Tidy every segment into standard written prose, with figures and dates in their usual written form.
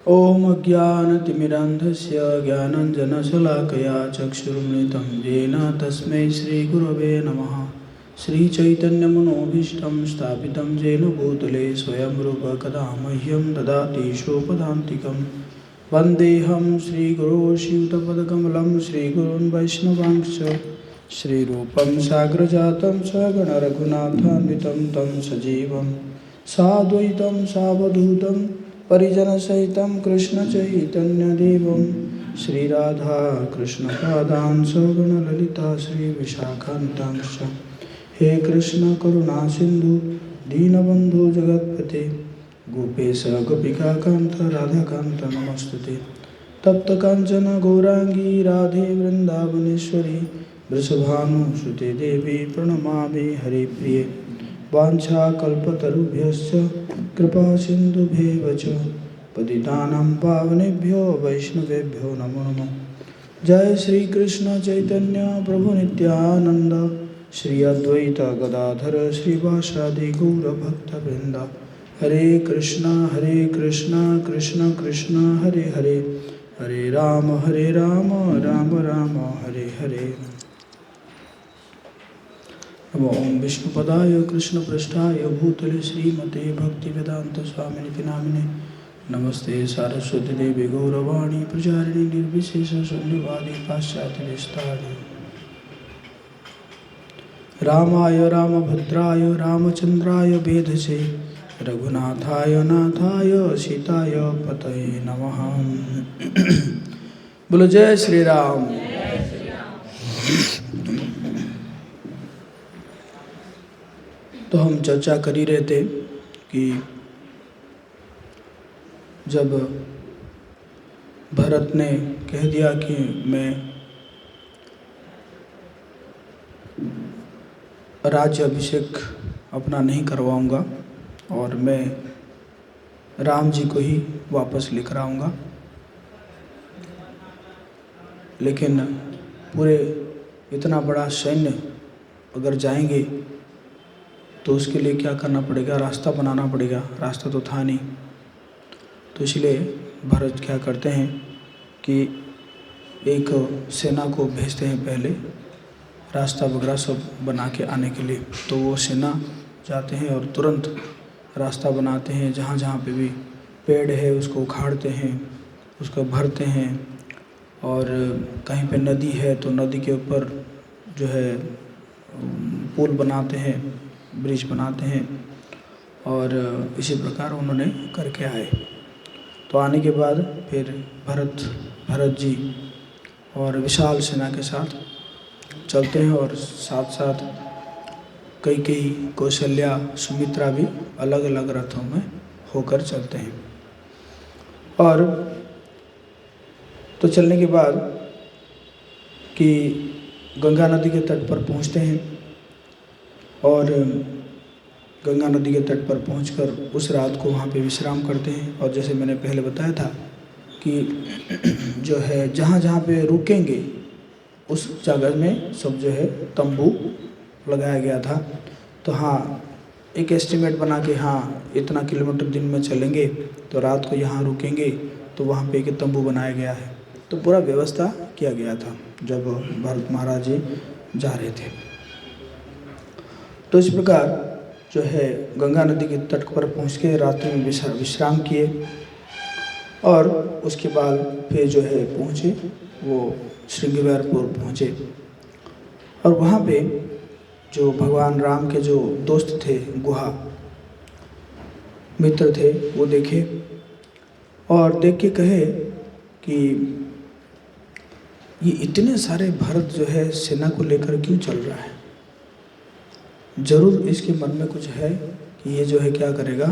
ॐ अज्ञानतिमिरान्धस्य ज्ञानाञ्जनशलाकया चक्षुरुन्मिलितं येन तस्मै श्रीगुरवे नमः। श्रीचैतन्यमनोभीष्टं स्थापितं येन भूतले स्वयं रूप कदा मह्यं ददाति स्वपदान्तिकं। वन्देऽहं श्रीगुरो श्रीयुतपदकमलं श्रीगुरून् वैष्णवांश्च श्रीरूपं साग्रजातं सगणरघुनाथान्वितं तं सजीवं साद्वैतं सावधूतं परिजनसहितं कृष्णचैतन्यदेवं श्रीराधा कृष्णपादान् सगणललिता श्रीविशाखान्वितांश्च। हे कृष्ण करुणा सिंधु दीनबंधु जगत्पते गोपेश गोपिकाकान्त राधाकान्त नमस्तुते। तप्त कांचन गौरांगी राधे वृंदावनेश्वरी वृषभानुसुते देवी प्रणमामि हरिप्रिये। वाञ्छाकल्पतरुभ्यश्च कृपा सिन्धुभ्येव च पतितानां पावनेभ्यो वैष्णवेभ्यो नमो नमः। जय श्री कृष्ण चैतन्य प्रभु नित्यानंद श्री अद्वैत गदाधर श्रीवासादि गौरभक्तवृंद। हरे कृष्णा कृष्ण कृष्ण हरे हरे, हरे राम राम राम हरे हरे। नमो ओं विष्णुपदाय कृष्णपृष्ठाय भूतले श्रीमते भक्तिवेदांत स्वामिनिति नामिने नमस्ते सारस्वती देवी गौरवाणी प्रचारिणी निर्विशेष शून्यवादी पाश्चात्यदेशतारिणी। रामाय रामभद्राय रामचंद्राय वेधसे रघुनाथाय नाथाय सीताय पतये नमः। बोलो जय श्री राम। तो हम चर्चा कर ही रहे थे कि जब भरत ने कह दिया कि मैं राज्य अभिषेक अपना नहीं करवाऊंगा और मैं राम जी को ही वापस लेकर आऊँगा, लेकिन पूरे इतना बड़ा सैन्य अगर जाएंगे तो उसके लिए क्या करना पड़ेगा, रास्ता बनाना पड़ेगा। रास्ता तो था नहीं, तो इसलिए भरत क्या करते हैं कि एक सेना को भेजते हैं पहले रास्ता वगैरह सब बना के आने के लिए। तो वो सेना जाते हैं और तुरंत रास्ता बनाते हैं। जहाँ जहाँ पे भी पेड़ है उसको उखाड़ते हैं, उसको भरते हैं, और कहीं पे नदी है तो नदी के ऊपर जो है पुल बनाते हैं, ब्रिज बनाते हैं, और इसी प्रकार उन्होंने करके आए। तो आने के बाद फिर भरत जी और विशाल सेना के साथ चलते हैं, और साथ साथ कई कौशल्या सुमित्रा भी अलग अलग रथों में होकर चलते हैं। और तो चलने के बाद कि गंगा नदी के तट पर पहुंचते हैं, और गंगा नदी के तट पर पहुंचकर उस रात को वहाँ पे विश्राम करते हैं। और जैसे मैंने पहले बताया था कि जो है जहाँ जहाँ पे रुकेंगे उस जगह में सब जो है तंबू लगाया गया था। तो हाँ, एक एस्टिमेट बना के हाँ इतना किलोमीटर दिन में चलेंगे तो रात को यहाँ रुकेंगे, तो वहाँ पे एक तंबू बनाया गया है। तो पूरा व्यवस्था किया गया था जब भरत महाराज जी जा रहे थे। तो इस प्रकार जो है गंगा नदी के तट पर पहुँच के रात्रि में विश्राम किए, और उसके बाद फिर जो है पहुँचे वो श्रृंगेरपुर पहुँचे। और वहाँ पे जो भगवान राम के जो दोस्त थे, गुहा मित्र थे, वो देखे और देख के कहे कि ये इतने सारे भरत जो है सेना को लेकर क्यों चल रहा है। जरूर इसके मन में कुछ है कि ये जो है क्या करेगा,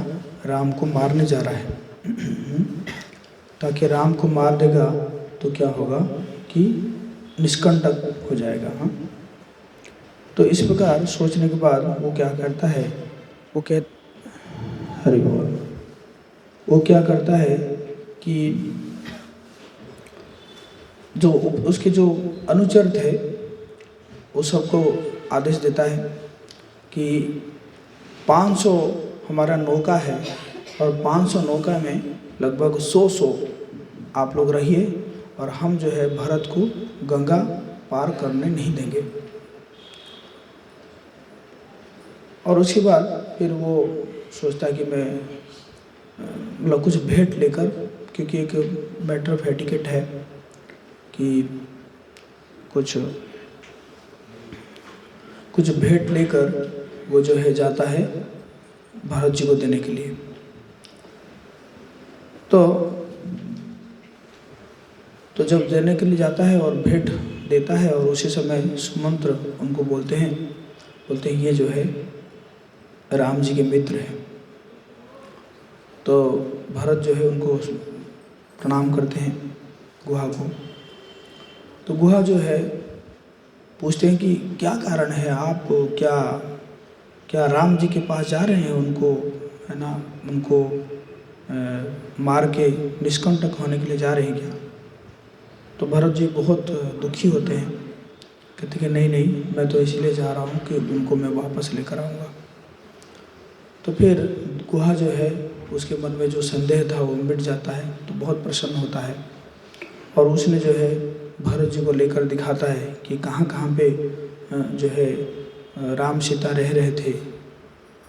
राम को मारने जा रहा है। ताकि राम को मार देगा तो क्या होगा कि निष्कंटक हो जाएगा। हाँ, तो इस प्रकार सोचने के बाद वो क्या करता है, वो क्या करता है कि जो उसके जो अनुचर थे वो सबको आदेश देता है कि 500 हमारा नौका है और 500 नौका में लगभग 100 आप लोग रहिए और हम जो है भरत को गंगा पार करने नहीं देंगे। और उसके बाद फिर वो सोचता है कि मैं मतलब कुछ भेंट लेकर, क्योंकि एक मैटर ऑफ एटिकेट है कि कुछ भेंट लेकर वो जो है जाता है भरत जी को देने के लिए। तो जब देने के लिए जाता है और भेंट देता है, और उसी समय सुमंत्र उनको बोलते हैं ये जो है राम जी के मित्र हैं। तो भरत जो है उनको प्रणाम करते हैं गुहा को। तो गुहा जो है पूछते हैं कि क्या कारण है, आप क्या राम जी के पास जा रहे हैं, उनको है ना, उनको मार के निष्कंटक होने के लिए जा रहे हैं क्या? तो भरत जी बहुत दुखी होते हैं, कहते कि नहीं, मैं तो इसलिए जा रहा हूँ कि उनको मैं वापस लेकर आऊँगा। तो फिर गुहा जो है उसके मन में जो संदेह था वो मिट जाता है, तो बहुत प्रसन्न होता है। और उसने जो है भरत जी को लेकर दिखाता है कि कहाँ पे जो है राम सीता रह रहे थे,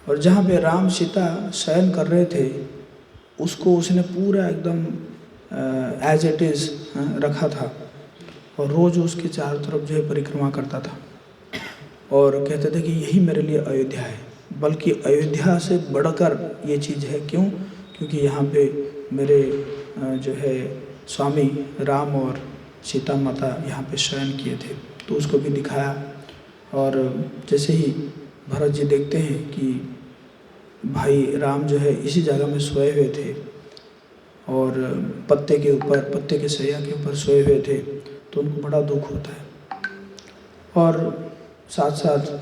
और जहाँ पे राम सीता शयन कर रहे थे उसको उसने पूरा एकदम एज इट इज़ रखा था, और रोज़ उसके चारों तरफ जो है परिक्रमा करता था और कहते थे कि यही मेरे लिए अयोध्या है। बल्कि अयोध्या से बढ़कर ये चीज़ है, क्यों? क्योंकि यहाँ पे मेरे जो है स्वामी राम और सीता माता यहाँ पे शयन किए थे, तो उसको भी दिखाया। और जैसे ही भरत जी देखते हैं कि भाई राम जो है इसी जगह में सोए हुए थे और पत्ते के सैया के ऊपर सोए हुए थे, तो उनको बड़ा दुख होता है। और साथ साथ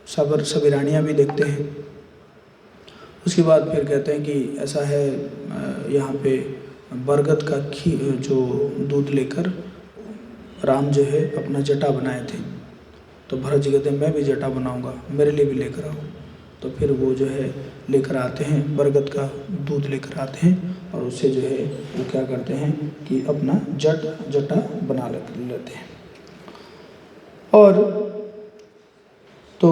सभी रानियाँ भी देखते हैं। उसके बाद फिर कहते हैं कि ऐसा है, यहाँ पे बरगद का जो दूध लेकर राम जो है अपना जटा बनाए थे। तो भरत जी कहते हैं मैं भी जटा बनाऊंगा, मेरे लिए भी लेकर आओ। तो फिर वो जो है लेकर आते हैं, बरगद का दूध लेकर आते हैं, और उससे जो है वो क्या करते हैं कि अपना जटा बना लेते हैं। और तो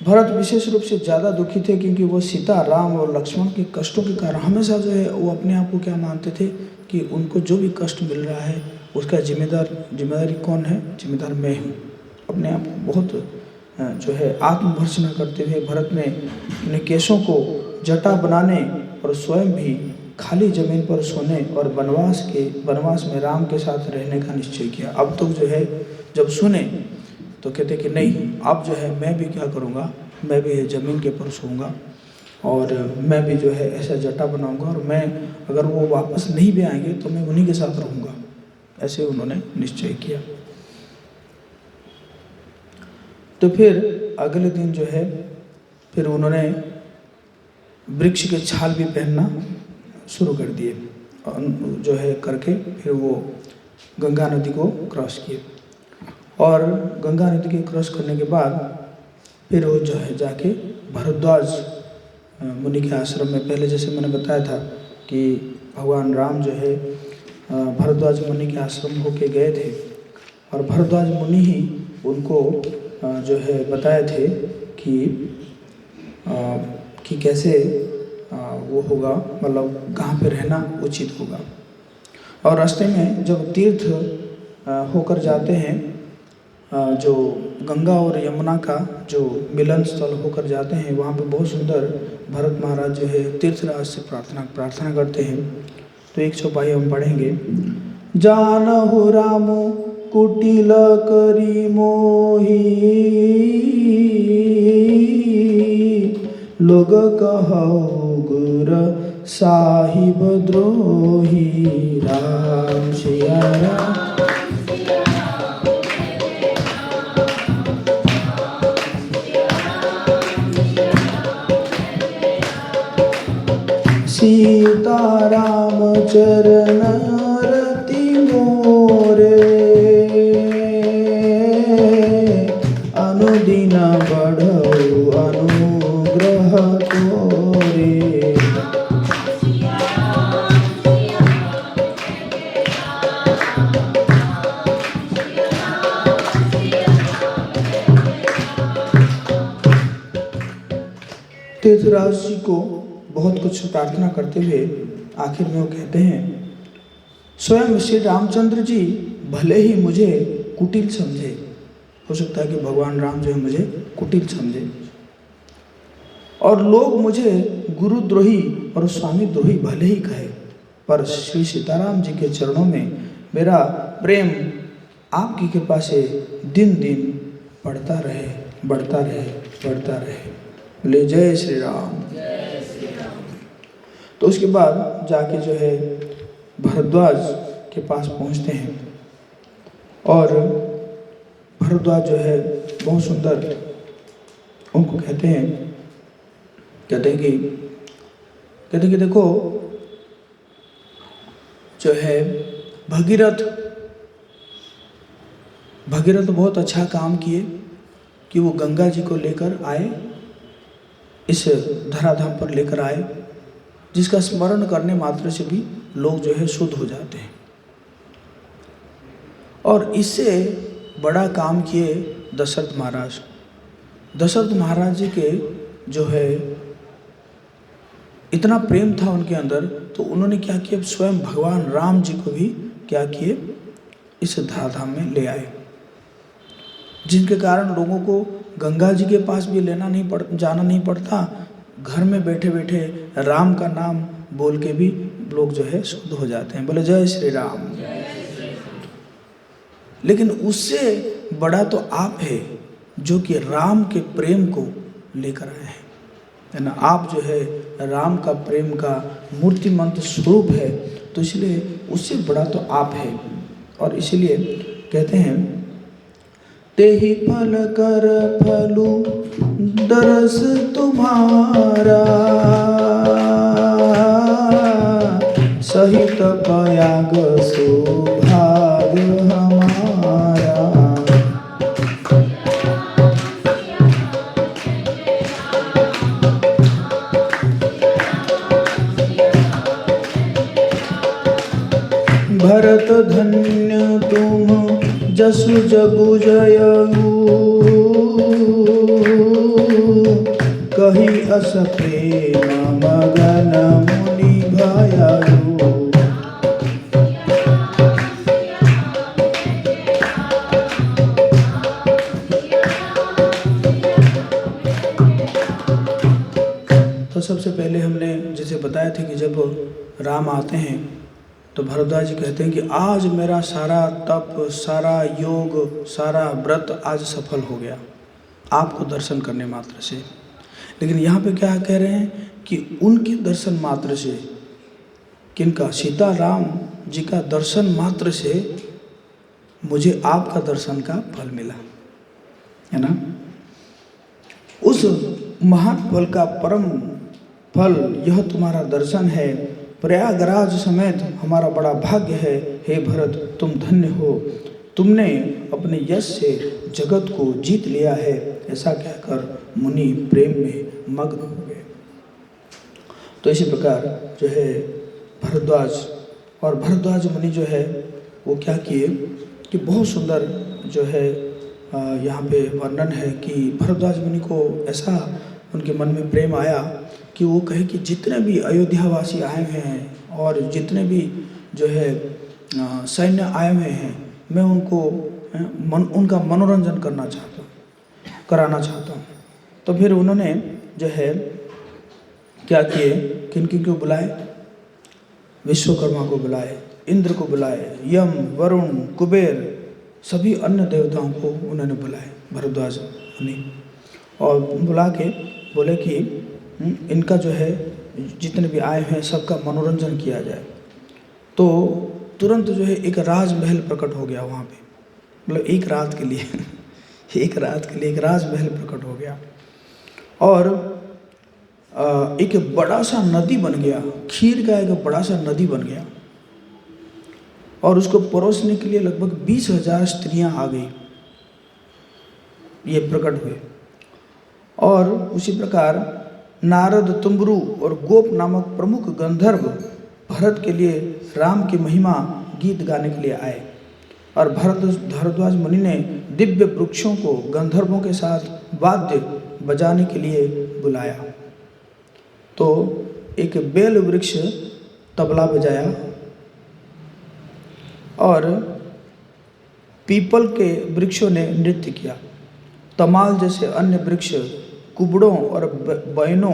भरत विशेष रूप से ज़्यादा दुखी थे, क्योंकि वो सीता, राम और लक्ष्मण के कष्टों के कारण हमेशा जो है वो अपने आप को क्या मानते थे कि उनको जो भी कष्ट मिल रहा है उसका जिम्मेदारी कौन है? जिम्मेदार मैं हूँ। अपने आप को बहुत जो है आत्मभर्सना करते हुए भरत ने अपने केशों को जटा बनाने और स्वयं भी खाली जमीन पर सोने और वनवास में राम के साथ रहने का निश्चय किया। अब तक जो है जब सुने तो कहते कि नहीं, अब जो है मैं भी क्या करूँगा, मैं भी ज़मीन के ऊपर सोऊंगा और मैं भी जो है ऐसा जटा बनाऊंगा, और मैं अगर वो वापस नहीं भी आएंगे तो मैं उन्हीं के साथ रहूँगा। ऐसे उन्होंने निश्चय किया। तो फिर अगले दिन जो है फिर उन्होंने वृक्ष के छाल भी पहनना शुरू कर दिए, जो है करके फिर वो गंगा नदी को क्रॉस किए। और गंगा नदी के क्रॉस करने के बाद फिर वो जो है जाके भरद्वाज मुनि के आश्रम में, पहले जैसे मैंने बताया था कि भगवान राम जो है भरद्वाज मुनि के आश्रम होके गए थे, और भरद्वाज मुनि ही उनको जो है बताए थे कि कैसे वो होगा, मतलब कहाँ पे रहना उचित होगा। और रास्ते में जब तीर्थ होकर जाते हैं, जो गंगा और यमुना का जो मिलन स्थल होकर जाते हैं, वहाँ पे बहुत सुंदर भरत महाराज जो है तीर्थराज से प्रार्थना करते हैं। तो 122 हम पढ़ेंगे। जानहु राम कुटिल करी मोही, लोग कहौ गुर साहिब द्रोही। राम सिया राम सीता राम चरण रति मोरे, अनुदिन बढ़ऊ अनुग्रह तोरे। तीर्थराज जी को बहुत कुछ प्रार्थना करते हुए आखिर में वो कहते हैं, स्वयं श्री रामचंद्र जी भले ही मुझे कुटिल समझे, हो सकता है कि भगवान राम जो है मुझे कुटिल समझे, और लोग मुझे गुरुद्रोही और स्वामी द्रोही भले ही कहे, पर श्री सीताराम जी के चरणों में मेरा प्रेम आपकी कृपा से दिन दिन बढ़ता रहे, बढ़ता रहे, बढ़ता रहे। बोले जय श्री राम। तो उसके बाद जाके जो है भरद्वाज के पास पहुंचते हैं, और भरद्वाज जो है बहुत सुंदर उनको कहते हैं कि देखो जो है भगीरथ बहुत अच्छा काम किए कि वो गंगा जी को लेकर आए, इस धराधाम पर लेकर आए, जिसका स्मरण करने मात्र से भी लोग जो है शुद्ध हो जाते हैं। और इससे बड़ा काम किए दशरथ महाराज। दशरथ महाराज जी के जो है इतना प्रेम था उनके अंदर, तो उन्होंने क्या किया, स्वयं भगवान राम जी को भी क्या किए, इस धराधाम में ले आए, जिनके कारण लोगों को गंगा जी के पास भी जाना नहीं पड़ता, घर में बैठे बैठे राम का नाम बोल के भी लोग जो है शुद्ध हो जाते हैं। बोले जय श्री राम। लेकिन उससे बड़ा तो आप है जो कि राम के प्रेम को लेकर आए हैं, है ना। आप जो है राम का प्रेम का मूर्तिमंत स्वरूप है, तो इसलिए उससे बड़ा तो आप है। और इसलिए कहते हैं, तेहि फल कर फलू दरस तुम्हारा, सहित पयाग सुभाग हमारा। भरत धन्य तुम जसु जगु जयऊ, कही अस प्रेम मगन मुनि भयऊ। तो सबसे पहले हमने जैसे बताया था कि जब राम आते हैं तो भरद्वाज जी कहते हैं कि आज मेरा सारा तप, सारा योग, सारा व्रत आज सफल हो गया आपको दर्शन करने मात्र से। लेकिन यहाँ पे क्या कह रहे हैं कि उनके दर्शन मात्र से, किनका, सीताराम जी का दर्शन मात्र से मुझे आपका दर्शन का फल मिला, है ना। उस महान फल का परम फल यह तुम्हारा दर्शन है। प्रयागराज समेत हमारा बड़ा भाग्य है। हे भरत, तुम धन्य हो, तुमने अपने यश से जगत को जीत लिया है। ऐसा कहकर मुनि प्रेम में मग्न हो गए। तो इसी प्रकार जो है भरद्वाज मुनि जो है वो क्या किए कि बहुत सुंदर जो है यहाँ पे वर्णन है कि भरद्वाज मुनि को ऐसा उनके मन में प्रेम आया कि वो कहे कि जितने भी अयोध्यावासी आए हुए हैं और जितने भी जो है सैन्य आए हुए हैं, मैं उनको उनका मनोरंजन कराना चाहता हूँ। तो फिर उन्होंने जो है क्या किए, किन किन को बुलाए, विश्वकर्मा को बुलाए, इंद्र को बुलाए, यम, वरुण, कुबेर, सभी अन्य देवताओं को उन्होंने बुलाए भरद्वाज मुनि, और बुला के बोले कि इनका जो है जितने भी आए हैं सबका मनोरंजन किया जाए। तो तुरंत जो है एक राजमहल प्रकट हो गया वहाँ पे, मतलब एक रात के लिए एक राजमहल प्रकट हो गया, और एक बड़ा सा नदी बन गया, खीर का एक बड़ा सा नदी बन गया, और उसको परोसने के लिए लगभग 20,000 स्त्रियां आ गई, ये प्रकट हुए। और उसी प्रकार नारद, तुम्बरु और गोप नामक प्रमुख गंधर्व भरत के लिए राम की महिमा गीत गाने के लिए आए, और भरद्वाज मुनि ने दिव्य वृक्षों को गंधर्वों के साथ वाद्य बजाने के लिए बुलाया। तो एक बेल वृक्ष तबला बजाया और पीपल के वृक्षों ने नृत्य किया। तमाल जैसे अन्य वृक्ष कुबड़ों और बैनों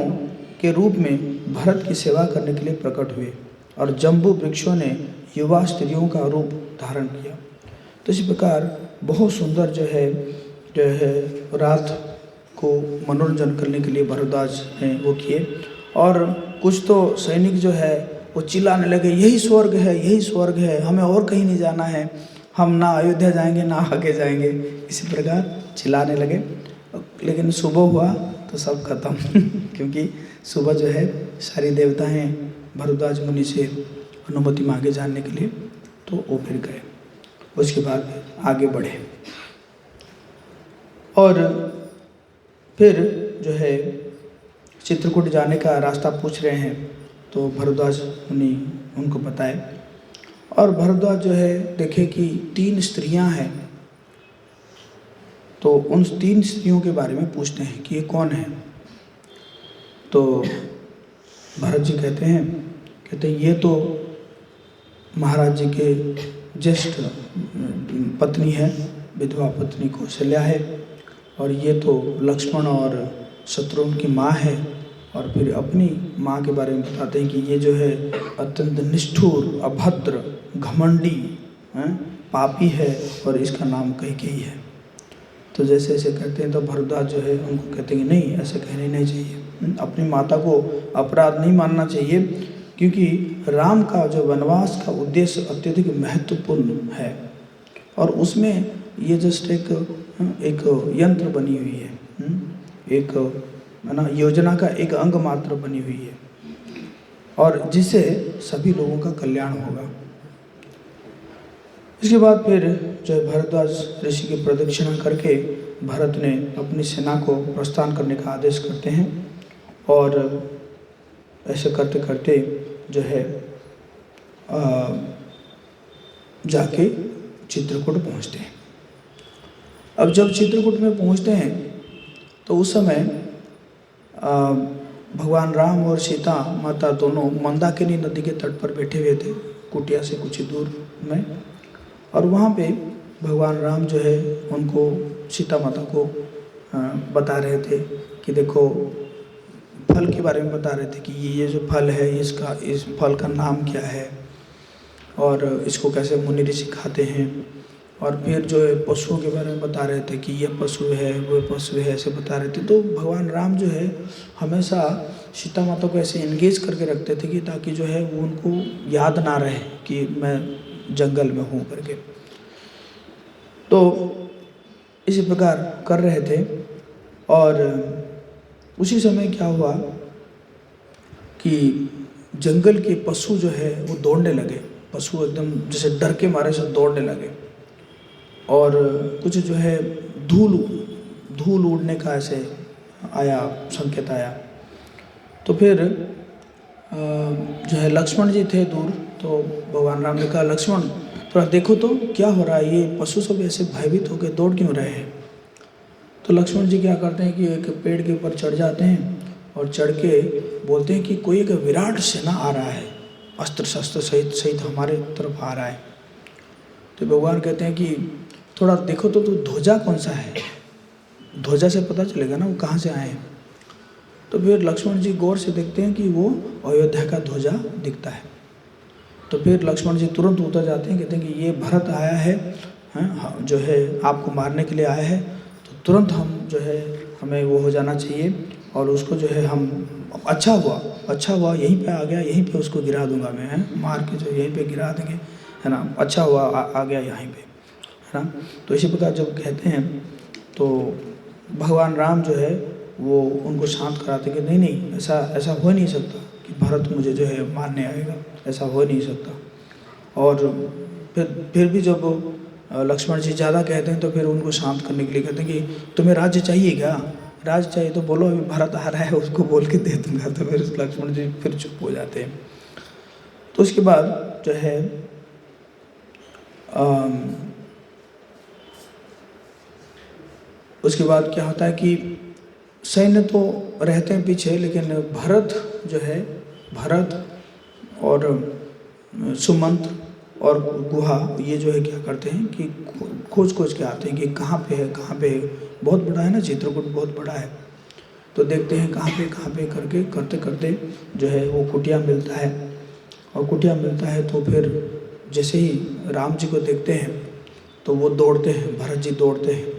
के रूप में भरत की सेवा करने के लिए प्रकट हुए और जम्बू वृक्षों ने युवा स्त्रियों का रूप धारण किया। तो इसी प्रकार बहुत सुंदर जो है रात को मनोरंजन करने के लिए भरद्वाज ने वो किए। और कुछ तो सैनिक जो है वो चिल्लाने लगे, यही स्वर्ग है, यही स्वर्ग है, हमें और कहीं नहीं जाना है, हम ना अयोध्या जाएंगे ना आगे जाएंगे, इसी प्रकार चिल्लाने लगे। लेकिन सुबह हुआ तो सब खत्म क्योंकि सुबह जो है सारी देवताएं भरद्वाज मुनि से अनुमति मांगे जाने के लिए, तो वो फिर गए। उसके बाद आगे बढ़े और फिर जो है चित्रकूट जाने का रास्ता पूछ रहे हैं, तो भरद्वाज मुनि उनको बताए। और भरद्वाज जो है देखे कि 3 स्त्रियां हैं, तो उन 3 स्त्रियों के बारे में पूछते हैं कि ये कौन है। तो भरत जी कहते हैं ये तो महाराज जी के ज्येष्ठ पत्नी है, विधवा पत्नी कौशल्या है, और ये तो लक्ष्मण और शत्रुघ्न की माँ है। और फिर अपनी माँ के बारे में बताते हैं कि ये जो है अत्यंत निष्ठुर, अभद्र, घमंडी, पापी है और इसका नाम कैकेयी है। तो जैसे ऐसे कहते हैं तो भरद्वाज जो है उनको कहते हैं कि नहीं, ऐसे कहने नहीं चाहिए, अपनी माता को अपराध नहीं मानना चाहिए, क्योंकि राम का जो वनवास का उद्देश्य अत्यधिक महत्वपूर्ण है और उसमें ये जस्ट एक यंत्र बनी हुई है, एक है ना, योजना का एक अंग मात्र बनी हुई है और जिससे सभी लोगों का कल्याण होगा। इसके बाद फिर जो भरद्वाज ऋषि की प्रदक्षिणा करके भरत ने अपनी सेना को प्रस्थान करने का आदेश करते हैं और ऐसे करते करते जो है जाके चित्रकूट पहुंचते हैं। अब जब चित्रकूट में पहुंचते हैं तो उस समय भगवान राम और सीता माता दोनों मंदाकिनी नदी के तट पर बैठे हुए थे, कुटिया से कुछ दूर में। और वहाँ पे भगवान राम जो है उनको, सीता माता को बता रहे थे कि देखो, फल के बारे में बता रहे थे कि ये जो फल है इस फल का नाम क्या है और इसको कैसे मुनि ऋषि खाते हैं। और फिर जो है पशुओं के बारे में बता रहे थे कि ये पशु है, वो पशु है, ऐसे बता रहे थे। तो भगवान राम जो है हमेशा सीता माता को ऐसे एंगेज करके रखते थे कि ताकि जो है वो उनको याद ना रहे कि मैं जंगल में हूँ करके। तो इसी प्रकार कर रहे थे और उसी समय क्या हुआ कि जंगल के पशु जो है वो दौड़ने लगे। पशु एकदम जैसे डर के मारे से दौड़ने लगे और कुछ जो है धूल उड़ने का ऐसे आया, संकेत आया। तो फिर जो है लक्ष्मण जी थे दूर, तो भगवान राम ने कहा, लक्ष्मण थोड़ा देखो तो क्या हो रहा है, ये पशु सब ऐसे भयभीत होकर दौड़ क्यों रहे हैं। तो लक्ष्मण जी क्या करते हैं कि एक पेड़ के ऊपर चढ़ जाते हैं और चढ़ के बोलते हैं कि कोई एक विराट सेना आ रहा है, अस्त्र शस्त्र सहित हमारे तरफ आ रहा है। तो भगवान कहते हैं कि थोड़ा देखो तो ध्वजा कौन सा है, ध्वजा से पता चलेगा ना वो कहाँ से आए हैं। तो फिर लक्ष्मण जी गौर से देखते हैं कि वो अयोध्या का ध्वजा दिखता है। तो फिर लक्ष्मण जी तुरंत उतर जाते हैं, कहते हैं कि ये भरत आया है, जो है आपको मारने के लिए आया है। तो तुरंत हम जो है हमें वो हो जाना चाहिए और उसको जो है हम अच्छा हुआ यहीं पे आ गया, यहीं पे उसको गिरा दूंगा मैं, मार के जो यहीं पे गिरा देंगे, है ना, अच्छा हुआ आ गया यहीं पे, है ना। तो इसी प्रकार जब कहते हैं तो भगवान राम जो है वो उनको शांत कराते कि नहीं ऐसा हो नहीं सकता कि भरत मुझे जो है मारने आएगा, ऐसा हो नहीं सकता। और फिर भी जब लक्ष्मण जी ज़्यादा कहते हैं तो फिर उनको शांत करने के लिए कहते हैं कि तुम्हें राज्य चाहिए क्या, राज्य चाहिए तो बोलो, अभी भरत आ रहा है उसको बोल के दे दूंगा। तो फिर लक्ष्मण जी फिर चुप हो जाते हैं। तो उसके बाद जो है उसके बाद क्या होता है कि सैन्य तो रहते हैं पीछे, लेकिन भरत जो है, भरत और सुमंत और गुहा, ये जो है क्या करते हैं कि खोज खोज के आते हैं कि कहाँ पे है, कहाँ पे है। बहुत बड़ा है ना, चित्रकूट बहुत बड़ा है। तो देखते हैं कहाँ पे करके करते करते जो है वो कुटिया मिलता है। और कुटिया मिलता है तो फिर जैसे ही राम जी को देखते हैं तो वो दौड़ते हैं, भरत जी दौड़ते हैं,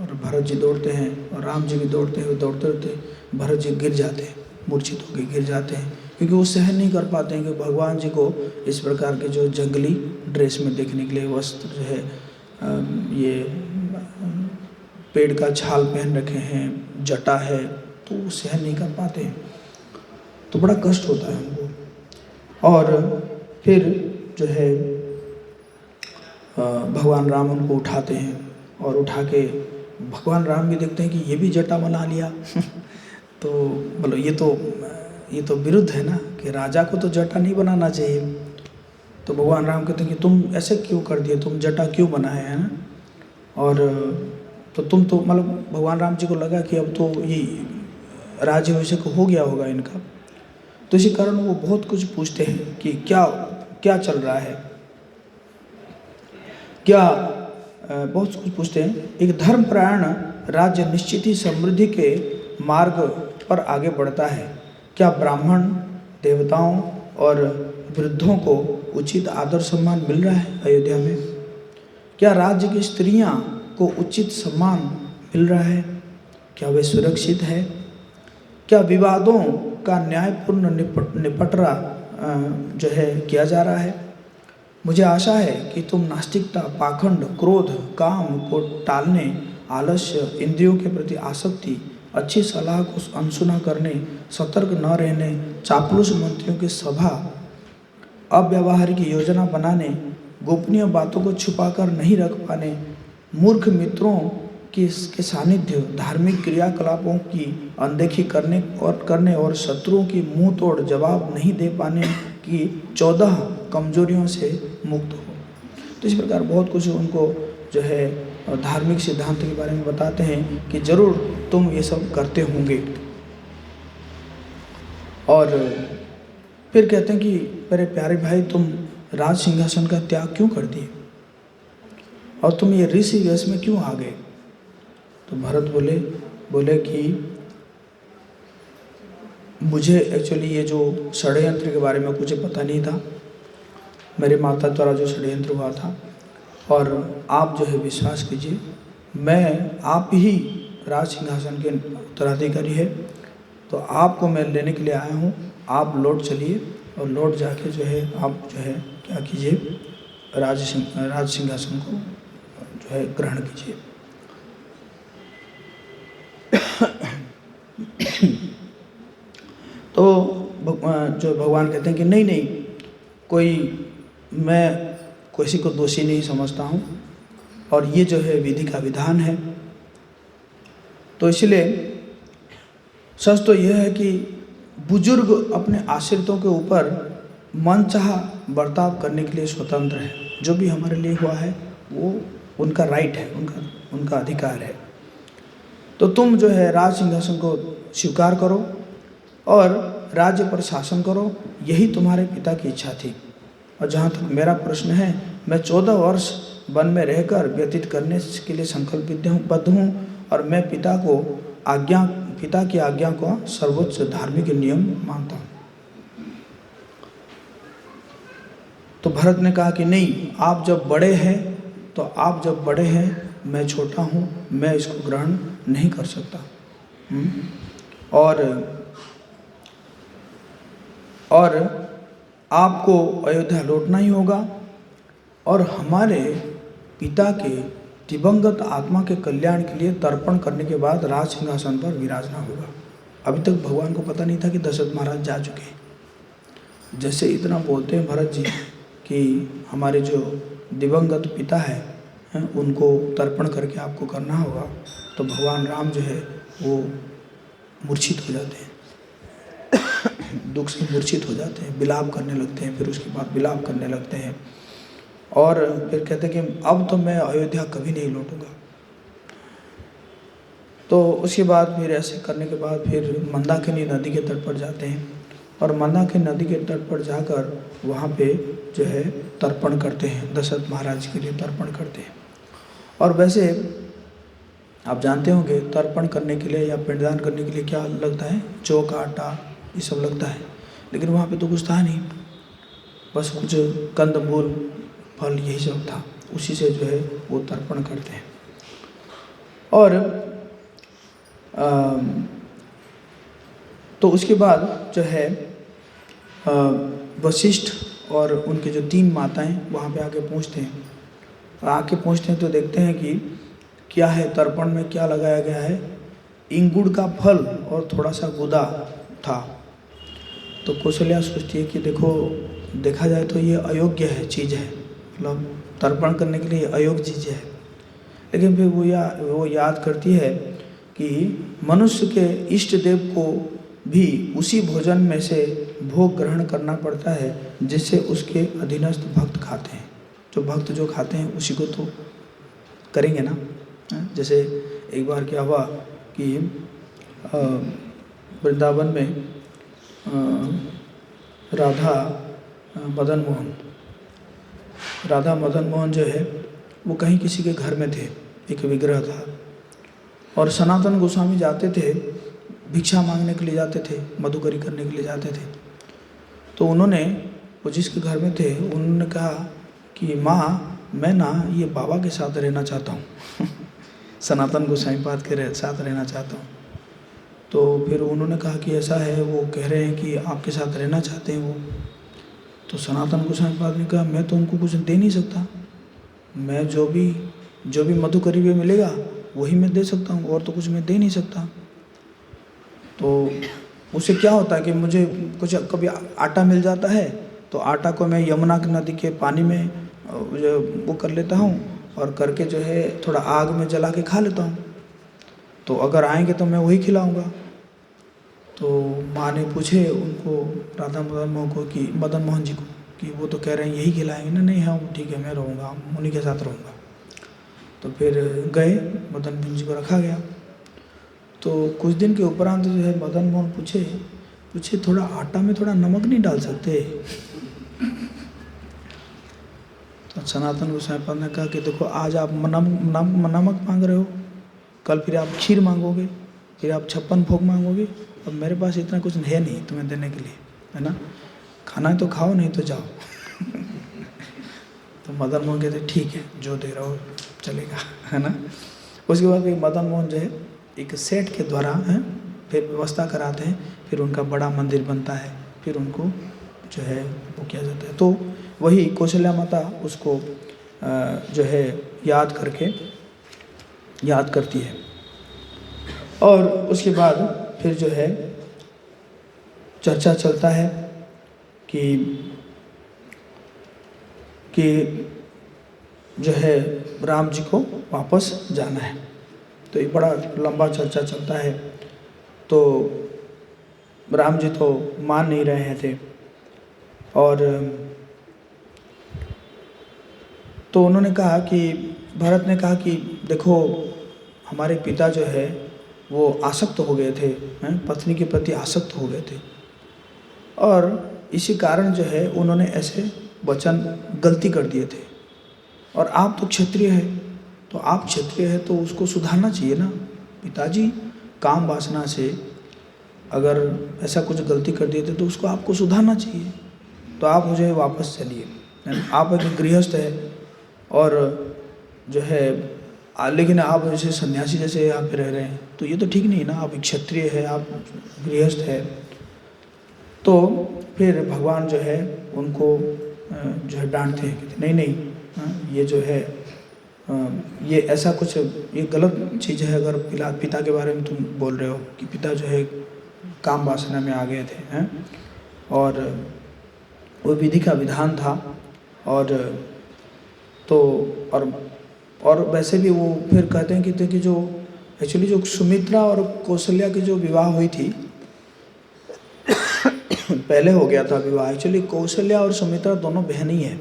और भरत जी दौड़ते हैं और राम जी भी दौड़ते हैं। दौड़ते दौड़ते भरत जी गिर जाते हैं, मूर्छित होकर गिर जाते हैं, क्योंकि वो सहन नहीं कर पाते हैं कि भगवान जी को इस प्रकार के जो जंगली ड्रेस में देखने के लिए, वस्त्र जो है ये पेड़ का छाल पहन रखे हैं, जटा है, तो वो सहन नहीं कर पाते हैं। तो बड़ा कष्ट होता है हमको। और फिर जो है भगवान राम उनको उठाते हैं, और उठा के भगवान राम भी देखते हैं कि ये भी जटा बना लिया। तो बोलो ये तो विरुद्ध है ना, कि राजा को तो जटा नहीं बनाना चाहिए। तो भगवान राम कहते हैं कि तुम ऐसे क्यों कर दिए, तुम जटा क्यों बनाए हैं ना? और तो तुम तो मतलब भगवान राम जी को लगा कि अब तो ये राज्याभिषेक हो गया होगा इनका। तो इसी कारण वो बहुत कुछ पूछते हैं कि क्या क्या चल रहा है, क्या बहुत कुछ पूछते हैं। एक धर्मपरायण राज्य निश्चित ही समृद्धि के मार्ग पर आगे बढ़ता है। क्या ब्राह्मण, देवताओं और वृद्धों को उचित आदर सम्मान मिल रहा है अयोध्या में? क्या राज्य की स्त्रियां को उचित सम्मान मिल रहा है? क्या वे सुरक्षित है? क्या विवादों का न्यायपूर्ण निपटरा जो है किया जा रहा है? मुझे आशा है कि तुम नास्तिकता, पाखंड, क्रोध, काम को टालने, आलस्य, इंद्रियों के प्रति आसक्ति, अच्छी सलाह को अनसुना करने, सतर्क न रहने, चापलूस मंत्रियों की सभा, अव्यावहारिक योजना बनाने, गोपनीय बातों को छुपाकर नहीं रख पाने, मूर्ख मित्रों के सानिध्य, धार्मिक क्रियाकलापों की अनदेखी करने और शत्रुओं की मुंह तोड़ जवाब नहीं दे पाने की 14 कमजोरियों से मुक्त हो। तो इस प्रकार बहुत कुछ उनको जो है धार्मिक सिद्धांत के बारे में बताते हैं कि जरूर तुम ये सब करते होंगे। और फिर कहते हैं कि मेरे प्यारे भाई, तुम राज सिंहासन का त्याग क्यों कर दिए और तुम ये ऋषि वेश में क्यों आ गए? तो भरत बोले कि मुझे एक्चुअली ये जो षड्यंत्र के बारे में मुझे पता नहीं था, मेरे माता द्वारा जो षड्यंत्र हुआ था, और आप जो है विश्वास कीजिए, मैं आप ही राज सिंहासन के उत्तराधिकारी है, तो आपको मैं लेने के लिए आया हूँ। आप लौट चलिए और लौट जाके जो है आप जो है क्या कीजिए, राज सिंहासन को जो है ग्रहण कीजिए। तो जो भगवान कहते हैं कि नहीं, मैं किसी को दोषी नहीं समझता हूँ, और ये जो है विधि का विधान है। तो इसलिए सच तो यह है कि बुजुर्ग अपने आश्रितों के ऊपर मनचाह बर्ताव करने के लिए स्वतंत्र है। जो भी हमारे लिए हुआ है वो उनका राइट है, उनका अधिकार है। तो तुम जो है राज सिंहासन को स्वीकार करो और राज्य पर शासन करो, यही तुम्हारे पिता की इच्छा थी। और जहाँ तक मेरा प्रश्न है, मैं 14 वर्ष वन में रहकर व्यतीत करने के लिए संकल्पित हूँ, और मैं पिता की आज्ञा को सर्वोच्च धार्मिक नियम मानता हूँ। तो भरत ने कहा कि नहीं, आप जब बड़े हैं मैं छोटा हूँ, मैं इसको ग्रहण नहीं कर सकता। और आपको अयोध्या लौटना ही होगा, और हमारे पिता के दिवंगत आत्मा के कल्याण के लिए तर्पण करने के बाद राज सिंहासन पर विराजना होगा। अभी तक भगवान को पता नहीं था कि दशरथ महाराज जा चुके हैं। जैसे इतना बोलते हैं भरत जी कि हमारे जो दिवंगत पिता हैं उनको तर्पण करके आपको करना होगा, तो भगवान राम जो है वो मूर्छित हो जाते हैं, दुख से मूर्छित हो जाते हैं, विलाप करने लगते हैं। फिर उसके बाद विलाप करने लगते हैं और फिर कहते हैं कि अब तो मैं अयोध्या कभी नहीं लौटूंगा। तो उसके बाद फिर ऐसे करने के बाद फिर मंदाकिनी नदी के तट पर जाते हैं और मंदाकिनी नदी के तट पर जाकर वहाँ पे जो है तर्पण करते हैं, दशरथ महाराज के लिए तर्पण करते हैं। और वैसे आप जानते होंगे तर्पण करने के लिए या पिंडदान करने के लिए क्या लगता है, जौ का आटा ये सब लगता है, लेकिन वहाँ पे तो कुछ था नहीं, बस कुछ कंदमूल फल यही सब था, उसी से जो है वो तर्पण करते हैं। और तो उसके बाद जो है वशिष्ठ और उनके जो 3 माताएं वहाँ पे आके पहुँचते हैं, और आके पहुँचते हैं तो देखते हैं कि क्या है तर्पण में, क्या लगाया गया है, इंगुड़ का फल और थोड़ा सा गुदा था। तो कौशल्या सोचती है कि देखो देखा जाए तो ये अयोग्य है चीज़ है, मतलब तर्पण करने के लिए अयोग्य चीज़ है, लेकिन फिर वो याद करती है कि मनुष्य के इष्ट देव को भी उसी भोजन में से भोग ग्रहण करना पड़ता है जिससे उसके अधीनस्थ भक्त खाते हैं। जो भक्त जो खाते हैं उसी को तो करेंगे ना। जैसे एक बार क्या हुआ कि वृंदावन में राधा मदन मोहन जो है वो कहीं किसी के घर में थे, एक विग्रह था, और सनातन गोस्वामी जाते थे, भिक्षा मांगने के लिए जाते थे, मधुकरी करने के लिए जाते थे। तो उन्होंने, वो जिसके घर में थे, उन्होंने कहा कि माँ मैं ना ये बाबा के साथ रहना चाहता हूँ सनातन गोस्वामी पाद के साथ रहना चाहता हूँ। तो फिर उन्होंने कहा कि ऐसा है, वो कह रहे हैं कि आपके साथ रहना चाहते हैं वो। तो सनातन गोस्वामी पाद ने कहा मैं तो उनको कुछ दे नहीं सकता, मैं जो भी मधुकरी में मिलेगा वही मैं दे सकता हूँ, और तो कुछ मैं दे नहीं सकता। तो उससे क्या होता है कि मुझे कुछ कभी आटा मिल जाता है तो आटा को मैं यमुना नदी के पानी में वो कर लेता हूँ, और करके जो है थोड़ा आग में जला के खा लेता हूँ, तो अगर आएंगे तो मैं वही खिलाऊंगा। तो माँ ने पूछे उनको, राधा मदन मोहन जी को, कि वो तो कह रहे हैं यही खिलाएंगे ना। नहीं हाँ ठीक है, मैं रहूँगा, उन्हीं के साथ रहूँगा। तो फिर गए, मदन मोहन जी को रखा गया। तो कुछ दिन के उपरांत जो है मदन मोहन पूछे थोड़ा आटा में थोड़ा नमक नहीं डाल सकते? तो सनातन गोस्वामी पाद ने कहा कि देखो आज आप नमक मांग रहे हो, कल फिर आप खीर मांगोगे, फिर आप 56 भोग मांगोगे, अब मेरे पास इतना कुछ है नहीं तुम्हें देने के लिए, है ना, खाना है तो खाओ नहीं तो जाओ तो मदन मोहन कहते ठीक है जो दे रहा हो चलेगा, है ना। उसके बाद फिर मदन मोहन जो है एक सेठ के द्वारा फिर व्यवस्था कराते हैं, फिर उनका बड़ा मंदिर बनता है, फिर उनको जो है वो किया जाता है। तो वही कौशल्या माता उसको जो है याद करती है। और उसके बाद फिर जो है चर्चा चलता है कि जो है राम जी को वापस जाना है। तो एक बड़ा लंबा चर्चा चलता है। तो राम जी तो मान नहीं रहे थे, और तो उन्होंने कहा कि भरत ने कहा कि देखो हमारे पिता जो है वो आसक्त हो गए थे, पत्नी के प्रति आसक्त हो गए थे, और इसी कारण जो है उन्होंने ऐसे वचन गलती कर दिए थे। और आप तो क्षत्रिय है, तो आप क्षत्रिय है तो उसको सुधारना चाहिए ना। पिताजी काम वासना से अगर ऐसा कुछ गलती कर दिए थे तो उसको आपको सुधारना चाहिए। तो आप मुझे वापस चलिए, आप एक गृहस्थ है और जो है लेकिन आप जैसे सन्यासी जैसे यहाँ पे रह रहे हैं, तो ये तो ठीक नहीं ना, आप एक क्षत्रिय है, आप गृहस्थ है। तो फिर भगवान जो है उनको जो है डांटते हैं, कहते नहीं ये जो है ये ऐसा कुछ ये गलत चीज़ है। अगर पिता के बारे में तुम बोल रहे हो कि पिता जो है काम वासना में आ गए थे, और वो विधि का विधान था। और तो और वैसे भी वो फिर कहते हैं कि जो एक्चुअली जो सुमित्रा और कौशल्या की जो विवाह हुई थी पहले हो गया था विवाह। एक्चुअली कौशल्या और सुमित्रा दोनों बहन ही हैं।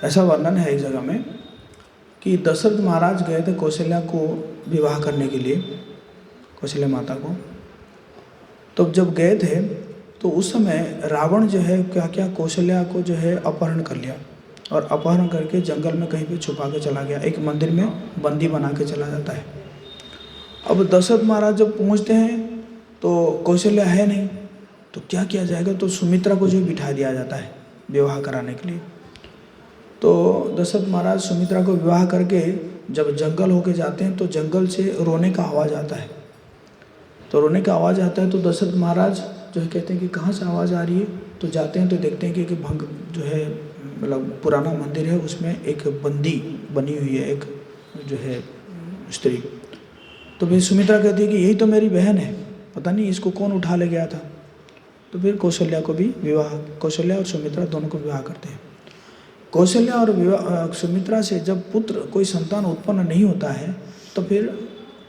ऐसा वर्णन है एक जगह में कि दशरथ महाराज गए थे कौशल्या को विवाह करने के लिए, कौशल्या माता को। तो जब गए थे तो उस समय रावण जो है क्या क्या कौशल्या को जो है अपहरण कर लिया, और अपहरण करके जंगल में कहीं पे छुपा के चला गया, एक मंदिर में बंदी बना के चला जाता है। अब दशरथ महाराज जब पहुंचते हैं तो कौशल्या है नहीं, तो क्या किया जाएगा, तो सुमित्रा को जो बिठा दिया जाता है विवाह कराने के लिए। तो दशरथ महाराज सुमित्रा को विवाह करके जब जंगल होके जाते हैं तो जंगल से रोने का आवाज़ आता है। तो रोने का आवाज़ आता है तो दशरथ महाराज जो है कहते हैं कि कहाँ से आवाज़ आ रही है। तो जाते हैं तो देखते हैं कि भंग जो है मतलब पुराना मंदिर है, उसमें एक बंदी बनी हुई है, एक जो है स्त्री। तो फिर सुमित्रा कहती है कि यही तो मेरी बहन है, पता नहीं इसको कौन उठा ले गया था। तो फिर कौशल्या को भी विवाह, कौशल्या और सुमित्रा दोनों को विवाह करते हैं। कौशल्या और सुमित्रा से जब पुत्र कोई संतान उत्पन्न नहीं होता है तो फिर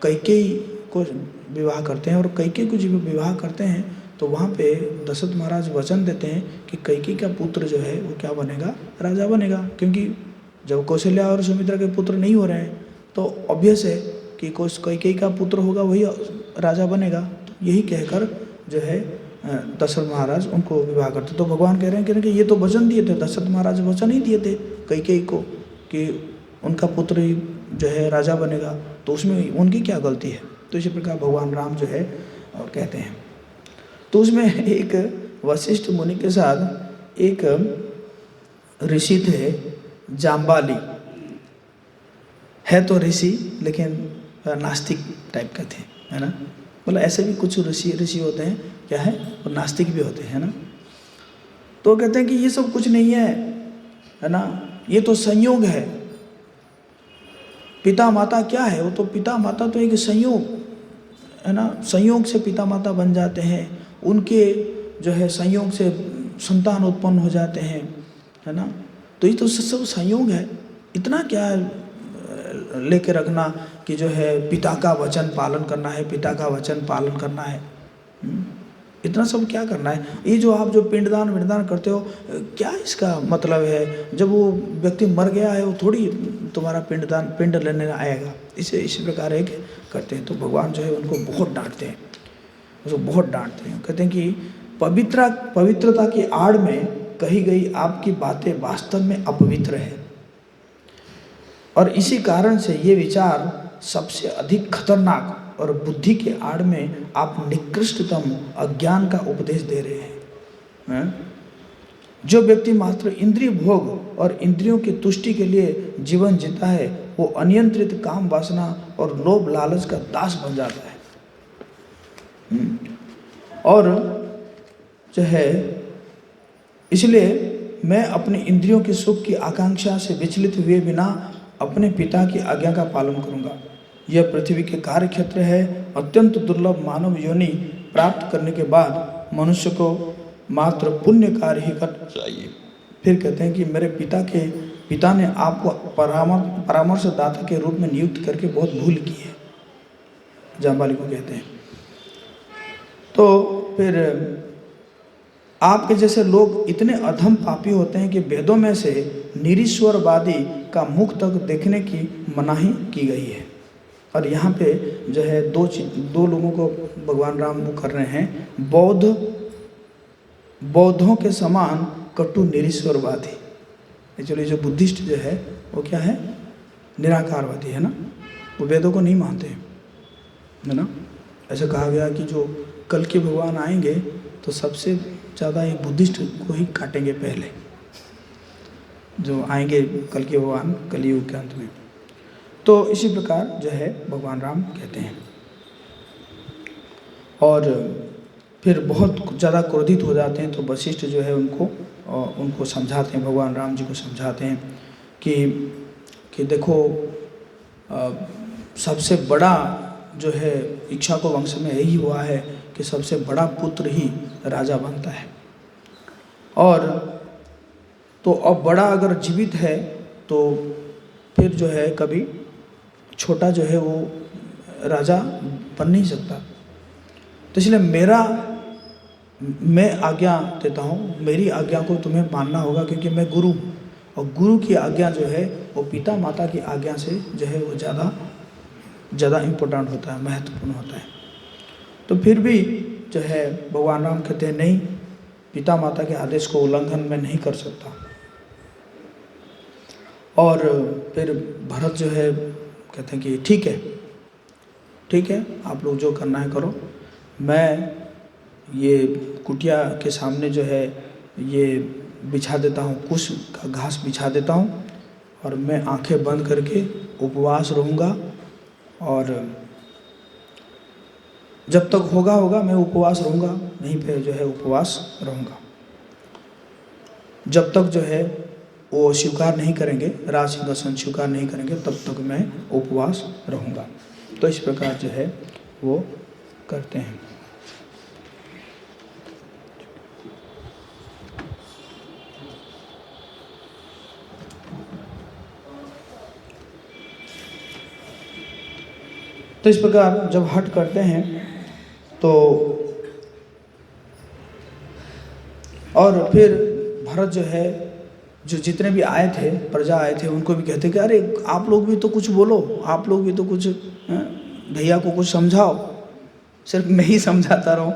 कैकेयी को विवाह करते हैं, और कैकेयी को जब विवाह करते हैं तो वहाँ पे दशरथ महाराज वचन देते हैं कि कैकेयी का पुत्र जो है वो क्या बनेगा, राजा बनेगा। क्योंकि जब कौशल्या और सुमित्रा के पुत्र नहीं हो रहे हैं तो ऑब्वियस है कि कैकेयी का पुत्र होगा वही राजा बनेगा। तो यही कहकर जो है दशरथ महाराज उनको विवाह करते। तो भगवान कह रहे हैं कि ये तो वचन दिए थे, दशरथ महाराज वचन ही दिए थे कैकेयी को कि उनका पुत्र ही जो है राजा बनेगा, तो उसमें उनकी क्या गलती है। तो इसी प्रकार भगवान राम जो है कहते हैं। तो उसमें एक वशिष्ठ मुनि के साथ एक ऋषि थे, जाम्बाली है तो ऋषि लेकिन नास्तिक टाइप का थे, है ना। मतलब ऐसे भी कुछ ऋषि होते हैं, क्या है, और नास्तिक भी होते हैं ना। तो कहते हैं कि ये सब कुछ नहीं है ना, ये तो संयोग है। पिता माता क्या है, वो तो पिता माता तो एक संयोग है ना, संयोग से पिता माता बन जाते हैं, उनके जो है संयोग से संतान उत्पन्न हो जाते हैं, है ना। तो ये तो सब संयोग है। इतना क्या लेके रखना कि जो है पिता का वचन पालन करना है, पिता का वचन पालन करना है, इतना सब क्या करना है। ये जो आप जो पिंडदान करते हो, क्या इसका मतलब है। जब वो व्यक्ति मर गया है वो थोड़ी तुम्हारा पिंड लेने आएगा। इसी प्रकार एक करते हैं। तो भगवान जो है उनको बहुत डांटते हैं, उसको बहुत डांटते हैं। कहते हैं कि पवित्रता की आड़ में कही गई आपकी बातें वास्तव में अपवित्र है, और इसी कारण से ये विचार सबसे अधिक खतरनाक, और बुद्धि के आड़ में आप निकृष्टतम अज्ञान का उपदेश दे रहे हैं। जो व्यक्ति मात्र इंद्रिय भोग और इंद्रियों की तुष्टि के लिए जीवन जीता है वो अनियंत्रित काम वासना और लोभ लालच का दास बन जाता है। और जो है इसलिए मैं अपनी इंद्रियों के सुख की आकांक्षा से विचलित हुए बिना अपने पिता की आज्ञा का पालन करूंगा। यह पृथ्वी के कार्य क्षेत्र है। अत्यंत दुर्लभ मानव योनि प्राप्त करने के बाद मनुष्य को मात्र पुण्य कार्य ही करना चाहिए। फिर कहते हैं कि मेरे पिता ने आपको परामर्शदाता के रूप में नियुक्त करके बहुत भूल की है, जाम्बाली को कहते हैं। तो फिर आपके जैसे लोग इतने अधम पापी होते हैं कि वेदों में से निरीश्वरवादी का मुख तक देखने की मनाही की गई है। और यहाँ पे जो है दो लोगों को भगवान राम वो कर रहे हैं, बौद्धों के समान कटु निरीश्वरवादी। एक्चुअली जो बुद्धिस्ट जो है वो क्या है, निराकारवादी है ना, वो वेदों को नहीं मानते है ना। ऐसा कहा गया कि जो कल के भगवान आएंगे तो सबसे ज़्यादा ये बुद्धिस्ट को ही काटेंगे पहले, जो आएंगे कल के भगवान कलयुग के अंत में। तो इसी प्रकार जो है भगवान राम कहते हैं। और फिर बहुत ज़्यादा क्रोधित हो जाते हैं तो वशिष्ठ जो है उनको समझाते हैं, भगवान राम जी को समझाते हैं कि देखो सबसे बड़ा जो है इक्ष्वाकु वंश में यही हुआ है कि सबसे बड़ा पुत्र ही राजा बनता है। और तो अब बड़ा अगर जीवित है तो फिर जो है कभी छोटा जो है वो राजा बन नहीं सकता। तो इसलिए मैं आज्ञा देता हूँ, मेरी आज्ञा को तुम्हें मानना होगा क्योंकि मैं गुरु हूँ। और गुरु की आज्ञा जो है वो पिता माता की आज्ञा से जो है वो ज़्यादा इम्पोर्टेंट होता है, महत्वपूर्ण होता है। तो फिर भी जो है भगवान राम कहते हैं नहीं, पिता माता के आदेश को उल्लंघन मैं नहीं कर सकता। और फिर भरत जो है कहते हैं कि ठीक है आप लोग जो करना है करो, मैं ये कुटिया के सामने जो है ये बिछा देता हूँ, कुछ का घास बिछा देता हूँ और मैं आंखें बंद करके उपवास रहूँगा, और जब तक होगा मैं उपवास रहूँगा, नहीं पे जो है उपवास रहूँगा। जब तक जो है वो स्वीकार नहीं करेंगे, राज सिंहासन स्वीकार नहीं करेंगे, तब तक मैं उपवास रहूँगा। तो इस प्रकार जो है वो करते हैं। तो इस प्रकार जब हट करते हैं तो और फिर भरत जो है, जो जितने भी आए थे प्रजा आए थे, उनको भी कहते कि अरे आप लोग भी तो कुछ बोलो, आप लोग भी तो कुछ भैया को कुछ समझाओ, सिर्फ मैं ही समझाता रहूं।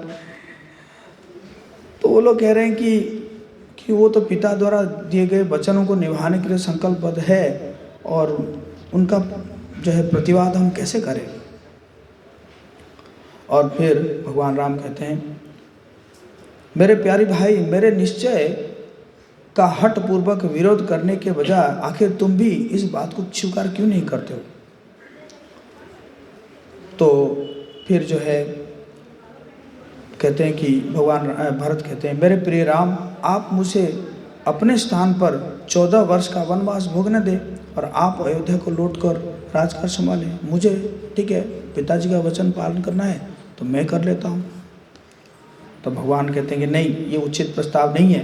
तो वो लोग कह रहे हैं कि वो तो पिता द्वारा दिए गए वचनों को निभाने के लिए संकल्पबद्ध है, और उनका जो है प्रतिवाद हम कैसे करें। और फिर भगवान राम कहते हैं, मेरे प्यारे भाई, मेरे निश्चय का हठ पूर्वक विरोध करने के बजाय आखिर तुम भी इस बात को स्वीकार क्यों नहीं करते हो। तो फिर जो है कहते हैं कि भगवान भरत कहते हैं, मेरे प्रिय राम, आप मुझे अपने स्थान पर 14 वर्ष का वनवास भोगने दें और आप अयोध्या को लौटकर राजकाज संभालें। मुझे ठीक है, पिताजी का वचन पालन करना है तो मैं कर लेता हूँ। तो भगवान कहते हैं कि नहीं, ये उचित प्रस्ताव नहीं है,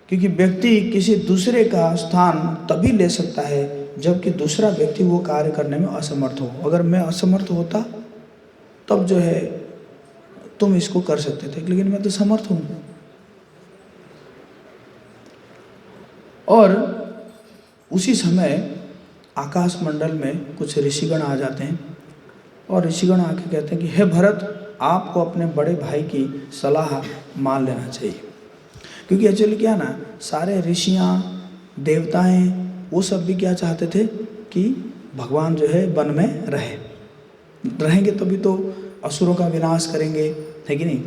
क्योंकि व्यक्ति किसी दूसरे का स्थान तभी ले सकता है जबकि दूसरा व्यक्ति वो कार्य करने में असमर्थ हो। अगर मैं असमर्थ होता तब जो है तुम इसको कर सकते थे, लेकिन मैं तो समर्थ हूँ। और उसी समय आकाश मंडल में कुछ ऋषिगण आ जाते हैं और ऋषिगण आके कहते हैं कि हे भरत, आपको अपने बड़े भाई की सलाह मान लेना चाहिए। क्योंकि एक्चुअली क्या ना, सारे ऋषियाँ देवताएं वो सब भी क्या चाहते थे कि भगवान जो है वन में रहेंगे तभी तो असुरों का विनाश करेंगे, है कि नहीं।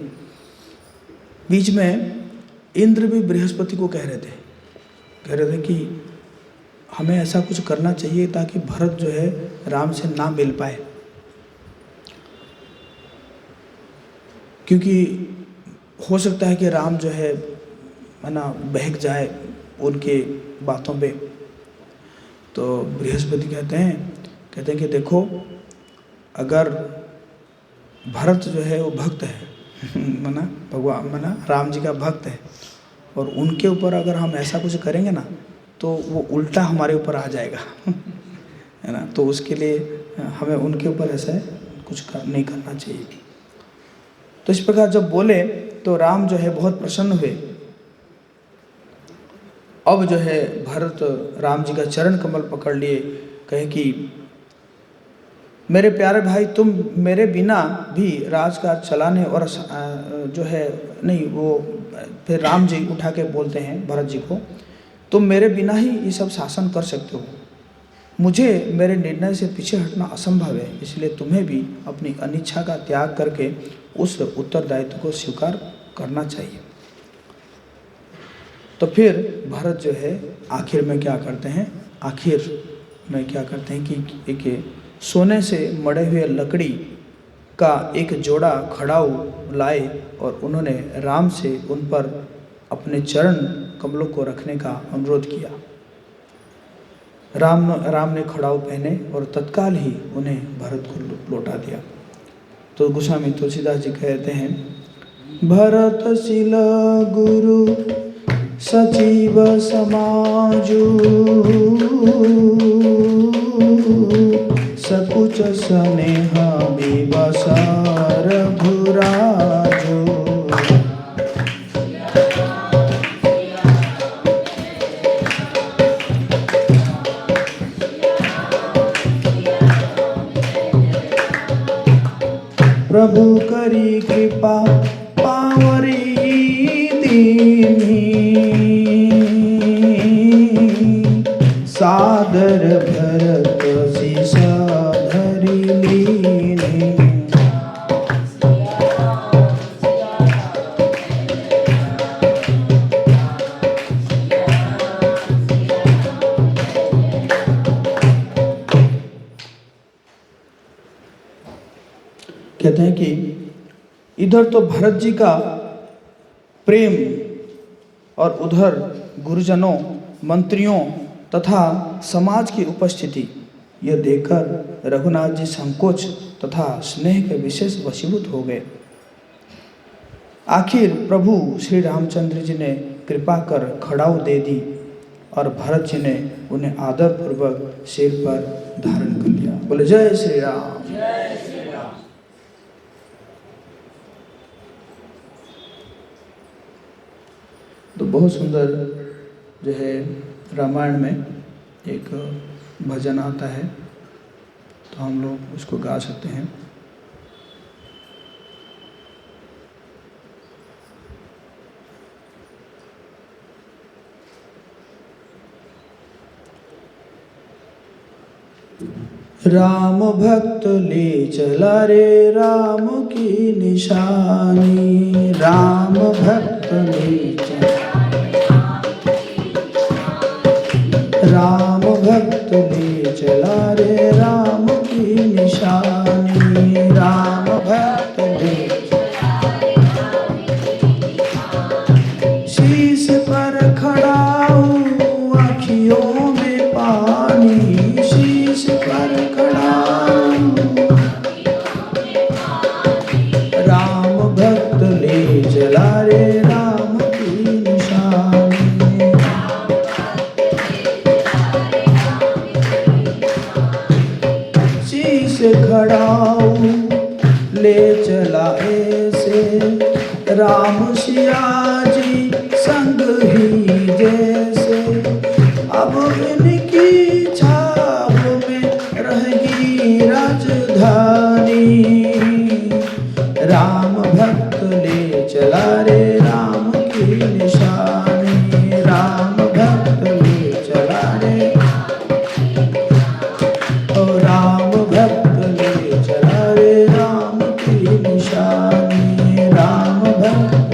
बीच में इंद्र भी बृहस्पति को कह रहे थे कि हमें ऐसा कुछ करना चाहिए ताकि भरत जो है राम से ना मिल पाए, क्योंकि हो सकता है कि राम जो है ना बहक जाए उनके बातों पे। तो बृहस्पति कहते हैं कि देखो, अगर भरत जो है वो भक्त है मना भगवान मना राम जी का भक्त है, और उनके ऊपर अगर हम ऐसा कुछ करेंगे ना तो वो उल्टा हमारे ऊपर आ जाएगा है ना। तो उसके लिए हमें उनके ऊपर ऐसा कुछ नहीं करना चाहिए। तो इस प्रकार जब बोले तो राम जो है बहुत प्रसन्न हुए। अब जो है भरत राम जी का चरण कमल पकड़ लिए, कहे कि मेरे प्यारे भाई, तुम मेरे बिना भी राजकाज चलाने और जो है नहीं, वो फिर राम जी उठा के बोलते हैं भरत जी को, तुम मेरे बिना ही ये सब शासन कर सकते हो। मुझे मेरे निर्णय से पीछे हटना असंभव है, इसलिए तुम्हें भी अपनी अनिच्छा का त्याग करके उस उत्तरदायित्व को स्वीकार करना चाहिए। तो फिर भरत जो है आखिर में क्या करते हैं कि एक सोने से मढ़े हुए लकड़ी का एक जोड़ा खड़ाऊ लाए और उन्होंने राम से उन पर अपने चरण कमलों को रखने का अनुरोध किया। राम ने खड़ाऊ पहने और तत्काल ही उन्हें भरत को लौटा दिया। तो गोस्वामी तुलसीदास जी कहते हैं, भरत शिल गुरु सचिव समाजु सकुच स्नेह विवसार भुराजु। करी कृपा पावरी दीनी, सादर भरत सीसा धरि लीनी। कहते हैं कि इधर तो भरत जी का प्रेम और उधर गुरुजनों, मंत्रियों तथा समाज की उपस्थिति, यह देखकर रघुनाथ जी संकोच तथा स्नेह के विशेष वशीभूत हो गए। आखिर प्रभु श्री रामचंद्र जी ने कृपा कर खड़ाऊ दे दी और भरत जी ने उन्हें आदर पूर्वक सिर पर धारण कर लिया। बोले जय श्री राम। तो बहुत सुंदर जो है रामायण में एक भजन आता है, तो हम लोग उसको गा सकते हैं। राम भक्त ले चला रे राम की निशानी, राम भक्त ले चला, राम भक्त ले चला रे राम की निशानी, राम भक्त ले शीश पर खड़ा हूँ आँखियों में पानी, शीश पर खड़ा हूँ, राम भक्त ले चला रे राम की निशानी। शीश खड़ा हूँ ले चला ऐसे, राम सिया जी संग ही जैसे, अब इनकी छाप में रहेगी राजधानी, राम भक्त ले चला रे राम की निशानी, राम भक्त ले चला रे, ओ राम भक्त ले चला रे राम की निशानी, राम भक्त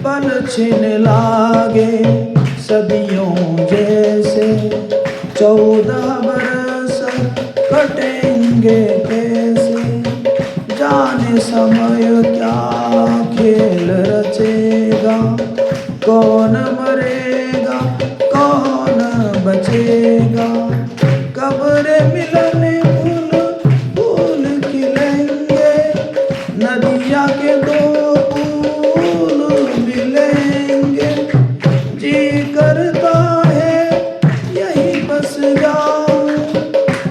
पल छिन लागे सदियों जैसे, 14 बरस कटेंगे कैसे, जाने समय क्या खेल रचेगा, कौन मरेगा कौन बचेगा, कब्र मिलने फूल फूल खिलेंगे, नदिया के 2 फूल मिलेंगे, जी करता है यही बस जाऊं,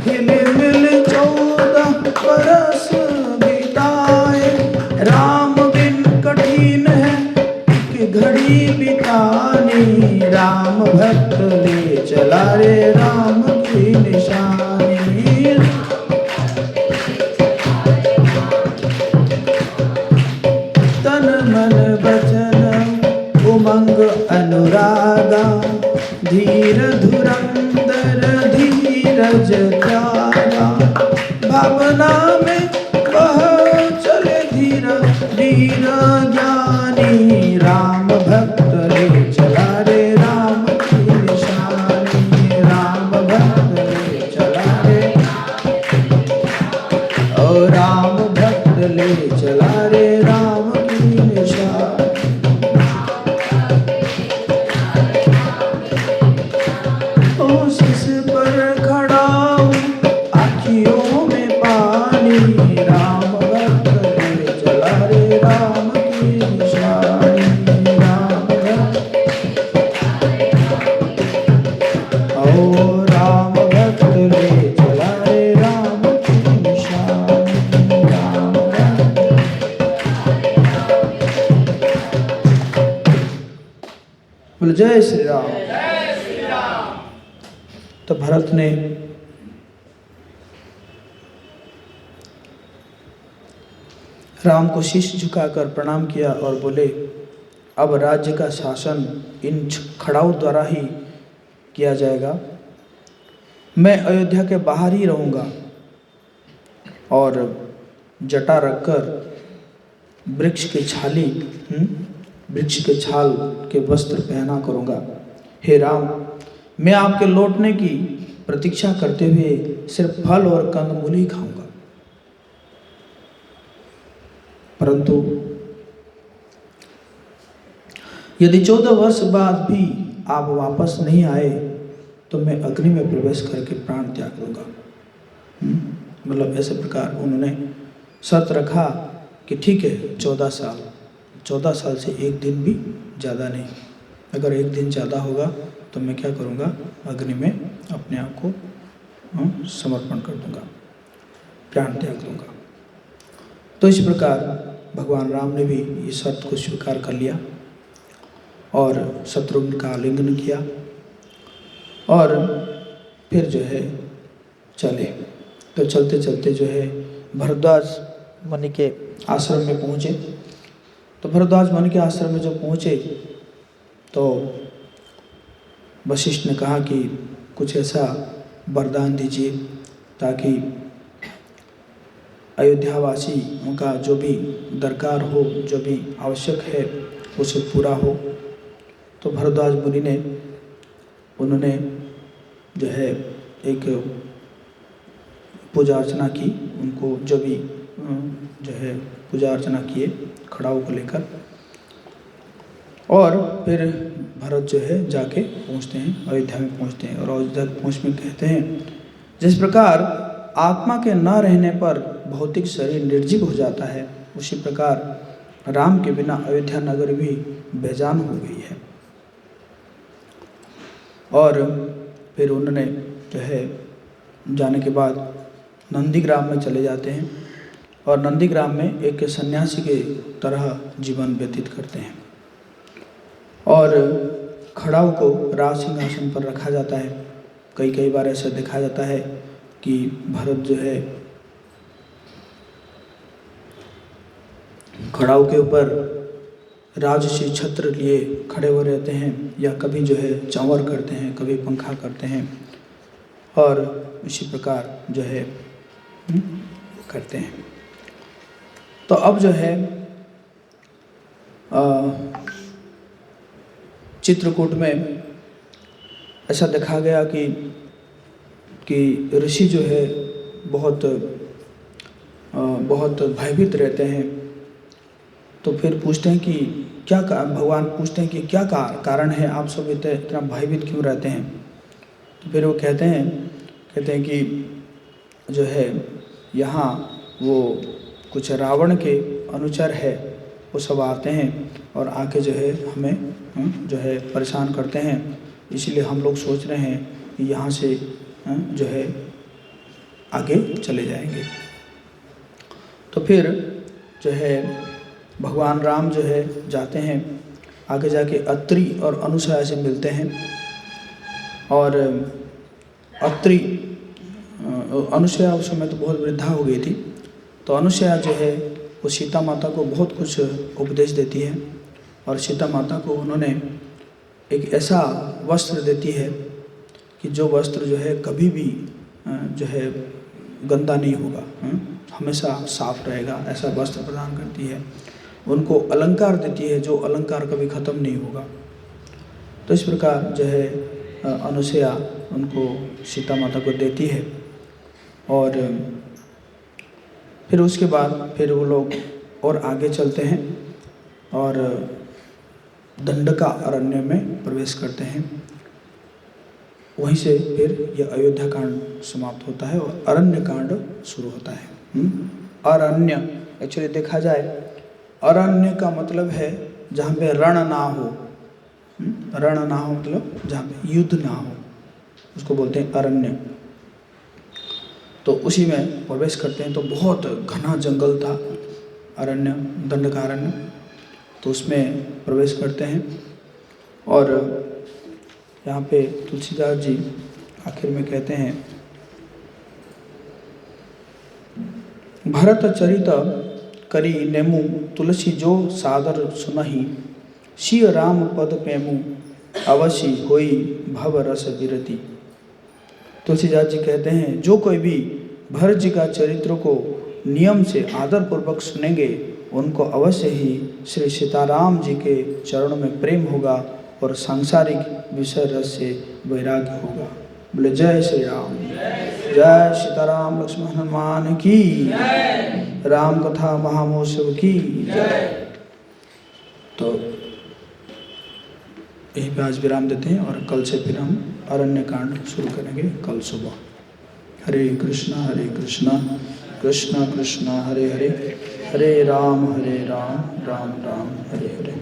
हिल मिल 14 बरस बिताए, राम बिन कठिन है एक घड़ी बितानी, राम भक्त ले चला रे राम की निशानी। तन मन वचन उमंग अनुरागा, धीर धुरंधर धीरज त्यागा, भावना में बह चले धीर वीर ज्ञानी, राम भक्त ले चला रे राम की निशानी, राम भक्त ले चला रे, ओ राम भक्त ले चला रे राम की निशानी। ओ शीश पर खड़ा हूँ आँखियों में पानी, राम भक्त ले चला रे राम की निशानी, राम भक्त, ओ राम भक्त ले चला रे राम की निशानी, राम भक्त। बोलो जय श्री राम। तो भरत ने राम को शीश झुकाकर प्रणाम किया और बोले, अब राज्य का शासन इन खड़ाऊ द्वारा ही किया जाएगा। मैं अयोध्या के बाहर ही रहूँगा और जटा रखकर वृक्ष के छाल के वस्त्र पहना करूँगा। हे राम, मैं आपके लौटने की प्रतीक्षा करते हुए सिर्फ फल और कंदमूल ही खाऊंगा। परंतु यदि 14 वर्ष बाद भी आप वापस नहीं आए तो मैं अग्नि में प्रवेश करके प्राण त्याग दूंगा। मतलब ऐसे प्रकार उन्होंने शर्त रखा कि ठीक है 14 साल से एक दिन भी ज़्यादा नहीं, अगर एक दिन ज़्यादा होगा तो मैं क्या करूँगा, अग्नि में अपने आप को समर्पण कर दूंगा, प्राण त्याग दूंगा। तो इस प्रकार भगवान राम ने भी इस शर्त को स्वीकार कर लिया और शत्रुघ्न का आलिंगन किया और फिर जो है चले। तो चलते चलते जो है भरद्वाज मुनि के आश्रम में पहुँचे। तो भरद्वाज मुनि के आश्रम में जब पहुँचे तो वशिष्ठ ने कहा कि कुछ ऐसा वरदान दीजिए ताकि अयोध्यावासियों का जो भी दरकार हो, जो भी आवश्यक है, उसे पूरा हो। तो भरद्वाज मुनि ने उन्होंने जो है एक पूजा अर्चना की, उनको जो भी जो है पूजा अर्चना किए खड़ाऊ को लेकर, और फिर भरत जो है जाके पहुंचते हैं, अयोध्या में पहुंचते हैं। और अयोध्या पहुँच में कहते हैं, जिस प्रकार आत्मा के न रहने पर भौतिक शरीर निर्जीव हो जाता है, उसी प्रकार राम के बिना अयोध्या नगर भी बेजान हो गई है। और फिर उन्होंने जो है जाने के बाद नंदीग्राम में चले जाते हैं और नंदीग्राम में एक सन्यासी के तरह जीवन व्यतीत करते हैं और खड़ाऊ को राज सिंहासन पर रखा जाता है। कई बार ऐसा देखा जाता है कि भरत जो है खड़ाऊ के ऊपर राजसी छत्र लिए खड़े हुए रहते हैं, या कभी जो है चंवर करते हैं, कभी पंखा करते हैं, और इसी प्रकार जो है करते हैं। तो अब जो है चित्रकूट में ऐसा देखा गया कि ऋषि जो है बहुत भयभीत रहते हैं। तो फिर पूछते हैं कि क्या भगवान पूछते हैं कि क्या कारण है, आप सब इतना भयभीत क्यों रहते हैं। तो फिर वो कहते हैं कि जो है यहाँ वो कुछ रावण के अनुचर है, वो सब आते हैं और आके जो है हमें जो है परेशान करते हैं, इसलिए हम लोग सोच रहे हैं कि यहाँ से जो है आगे चले जाएंगे। तो फिर जो है भगवान राम जो है जाते हैं, आगे जाके अत्रि और अनुसया से मिलते हैं। और अत्रि अनुसया उस समय तो बहुत वृद्धा हो गई थी, तो अनुसया जो है वो सीता माता को बहुत कुछ उपदेश देती है और सीता माता को उन्होंने एक ऐसा वस्त्र देती है कि जो वस्त्र जो है कभी भी जो है गंदा नहीं होगा, हमेशा साफ रहेगा, ऐसा वस्त्र प्रदान करती है। उनको अलंकार देती है जो अलंकार कभी ख़त्म नहीं होगा। तो इस प्रकार जो है अनुसया उनको सीता माता को देती है। और फिर उसके बाद फिर वो लोग और आगे चलते हैं और दंडका अरण्य में प्रवेश करते हैं। वहीं से फिर यह अयोध्या कांड समाप्त होता है और अरण्य कांड शुरू होता है। अरण्य एक्चुअली देखा जाए, अरण्य का मतलब है जहाँ पे रण ना हो, रण ना हो मतलब जहाँ पे युद्ध ना हो, उसको बोलते हैं अरण्य। तो उसी में प्रवेश करते हैं। तो बहुत घना जंगल था अरण्य, दंडकारण्य, तो उसमें प्रवेश करते हैं। और यहाँ पे तुलसीदास जी आखिर में कहते हैं, भरत चरित करी नेमु तुलसी जो सादर सुनहि, सिय राम पद पेमु अवश्य होई भव रस विरति। तुलसीदास जी कहते हैं जो कोई भी भरत जी का चरित्र को नियम से आदर पूर्वक सुनेंगे उनको अवश्य ही श्री सीताराम जी के चरणों में प्रेम होगा और सांसारिक विषय रस से वैराग्य होगा। बोले जय श्री राम, जय सीताराम लक्ष्मण हनुमान की, राम कथा महामहोत्सव की जय। तो यहीं पे आज विराम देते हैं और कल से फिर हम अरण्य कांड शुरू करेंगे कल सुबह। हरे कृष्णा कृष्णा कृष्णा हरे हरे, हरे राम राम राम हरे हरे।